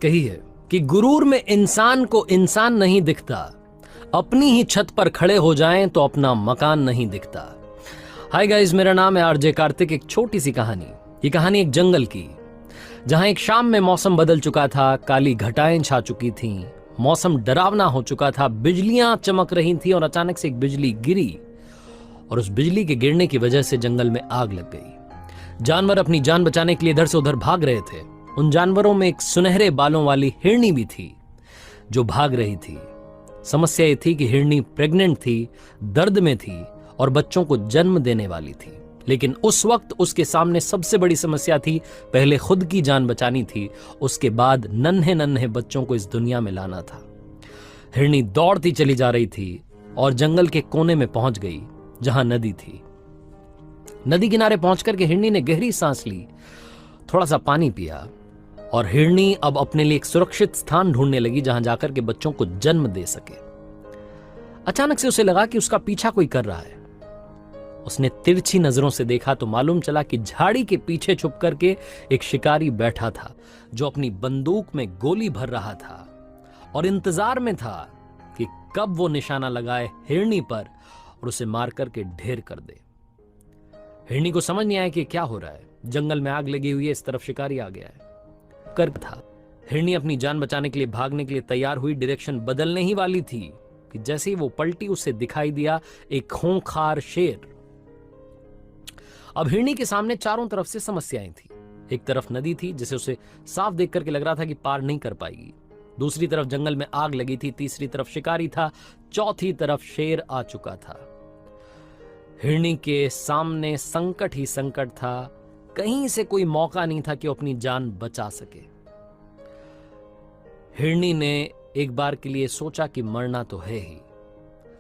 कही है कि गुरूर में इंसान को इंसान नहीं दिखता, अपनी ही छत पर खड़े हो जाएं तो अपना मकान नहीं दिखता। हाय गाइस, मेरा नाम है आरजे कार्तिक। एक छोटी सी कहानी। ये कहानी एक जंगल की, जहां एक शाम में मौसम बदल चुका था, काली घटाएं छा चुकी थीं, मौसम डरावना हो चुका था, बिजलियां चमक रही थी और अचानक से एक बिजली गिरी और उस बिजली के गिरने की वजह से जंगल में आग लग गई। जानवर अपनी जान बचाने के लिए इधर से उधर भाग रहे थे। उन जानवरों में एक सुनहरे बालों वाली हिरनी भी थी जो भाग रही थी। समस्या ये थी कि हिरनी प्रेग्नेंट थी, दर्द में थी और बच्चों को जन्म देने वाली थी। लेकिन उस वक्त उसके सामने सबसे बड़ी समस्या थी, पहले खुद की जान बचानी थी, उसके बाद नन्हे नन्हे बच्चों को इस दुनिया में लाना था। हिरनी दौड़ती चली जा रही थी और जंगल के कोने में पहुंच गई जहां नदी थी। नदी किनारे पहुंचकर के हिरनी ने गहरी सांस ली, थोड़ा सा पानी पिया और हिरनी अब अपने लिए एक सुरक्षित स्थान ढूंढने लगी जहां जाकर के बच्चों को जन्म दे सके। अचानक से उसे लगा कि उसका पीछा कोई कर रहा है। उसने तिरछी नजरों से देखा तो मालूम चला कि झाड़ी के पीछे छुप करके एक शिकारी बैठा था जो अपनी बंदूक में गोली भर रहा था और इंतजार में था कि कब वो निशाना लगाए हिरनी पर और उसे मार करके ढेर कर दे। हिरनी को समझ नहीं आया कि क्या हो रहा है। जंगल में आग लगी हुई है, इस तरफ शिकारी आ गया है। कर था हिरनी अपनी जान बचाने के लिए भागने के लिए तैयार हुई, डायरेक्शन बदलने ही वाली थी कि जैसे ही वो पलटी उसे दिखाई दिया एक खूंखार शेर। अब हिरनी के सामने चारों तरफ से समस्याएं थी। एक तरफ नदी थी जिसे उसे साफ देख करके लग रहा था कि पार नहीं कर पाएगी, दूसरी तरफ जंगल में आग लगी थी, तीसरी तरफ शिकारी था, चौथी तरफ शेर आ चुका था। हिरनी के सामने संकट ही संकट था, कहीं से कोई मौका नहीं था कि वो अपनी जान बचा सके। हिरनी ने एक बार के लिए सोचा कि मरना तो है ही,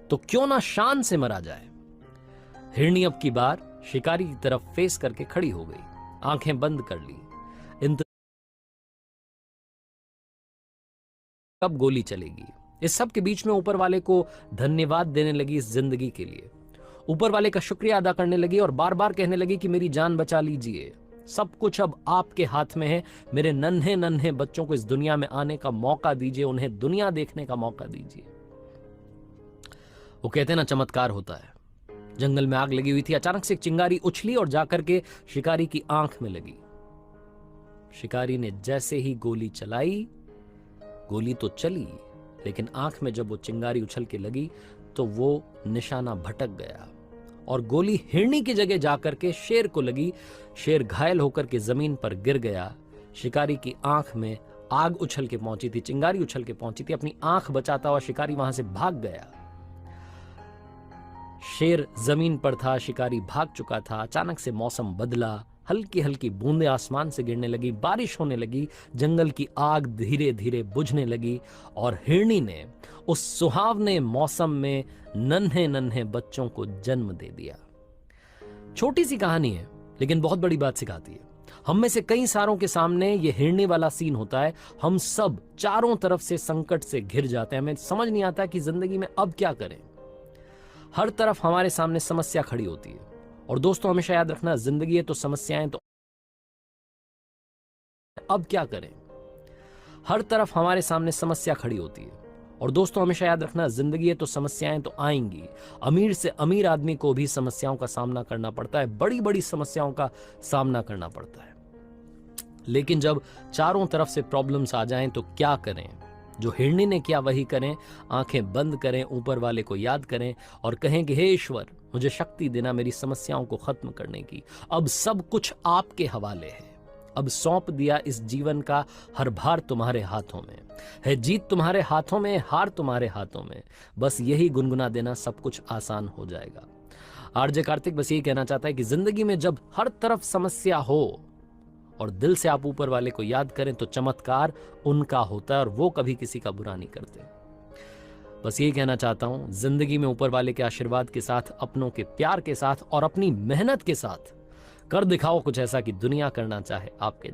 तो क्यों ना शान से मरा जाए। हिरनी अब की बार शिकारी की तरफ फेस करके खड़ी हो गई, आंखें बंद कर ली। कब गोली चलेगी। इस सब के बीच में ऊपर वाले को धन्यवाद देने लगी इस जिंदगी के लिए। ऊपर वाले का शुक्रिया अदा करने लगी और बार बार कहने लगी कि मेरी जान बचा लीजिए, सब कुछ अब आपके हाथ में है, मेरे नन्हे नन्हे बच्चों को इस दुनिया में आने का मौका दीजिए, उन्हें दुनिया देखने का मौका दीजिए। वो कहते ना, चमत्कार होता है। जंगल में आग लगी हुई थी, अचानक से एक चिंगारी उछली और जाकर के शिकारी की आंख में लगी। शिकारी ने जैसे ही गोली चलाई, गोली तो चली लेकिन आंख में जब वो चिंगारी उछल के लगी तो वो निशाना भटक गया और गोली हिरनी की जगह जाकर के शेर को लगी। शेर घायल होकर के जमीन पर गिर गया। शिकारी की आंख में आग उछल के पहुंची थी, चिंगारी उछल के पहुंची थी, अपनी आंख बचाता हुआ शिकारी वहां से भाग गया। शेर जमीन पर था, शिकारी भाग चुका था। अचानक से मौसम बदला, हल्की हल्की बूंदें आसमान से गिरने लगी, बारिश होने लगी, जंगल की आग धीरे धीरे बुझने लगी और हिरनी ने उस सुहावने मौसम में नन्हे नन्हे बच्चों को जन्म दे दिया। छोटी सी कहानी है लेकिन बहुत बड़ी बात सिखाती है। हम में से कई सारों के सामने ये हिरनी वाला सीन होता है। हम सब चारों तरफ से संकट से घिर जाते हैं, हमें समझ नहीं आता कि जिंदगी में अब क्या करें। हर तरफ हमारे सामने समस्या खड़ी होती है और दोस्तों हमेशा याद रखना, जिंदगी है तो समस्याएं तो अब क्या करें। हर तरफ हमारे सामने समस्या खड़ी होती है और दोस्तों हमेशा याद रखना, जिंदगी है तो समस्याएं तो आएंगी। अमीर से अमीर आदमी को भी समस्याओं का सामना करना पड़ता है, बड़ी बड़ी समस्याओं का सामना करना पड़ता है। लेकिन जब चारों तरफ से प्रॉब्लम्स आ जाएं तो क्या करें। जो हिरनी ने किया वही करें, आंखें बंद करें, ऊपर वाले को याद करें और कहें कि हे ईश्वर, मुझे शक्ति देना मेरी समस्याओं को खत्म करने की। अब सब कुछ आपके हवाले है, अब सौंप दिया इस जीवन का हर भार तुम्हारे हाथों में है, जीत तुम्हारे हाथों में, हार तुम्हारे हाथों में। बस यही गुनगुना देना, सब कुछ आसान हो जाएगा। आरजे कार्तिक बस यही कहना चाहता है कि जिंदगी में जब हर तरफ समस्या हो और दिल से आप ऊपर वाले को याद करें तो चमत्कार उनका होता है और वो कभी किसी का बुरा नहीं करते। बस यही कहना चाहता हूं, जिंदगी में ऊपर वाले के आशीर्वाद के साथ, अपनों के प्यार के साथ और अपनी मेहनत के साथ कर दिखाओ कुछ ऐसा कि दुनिया करना चाहे आपके।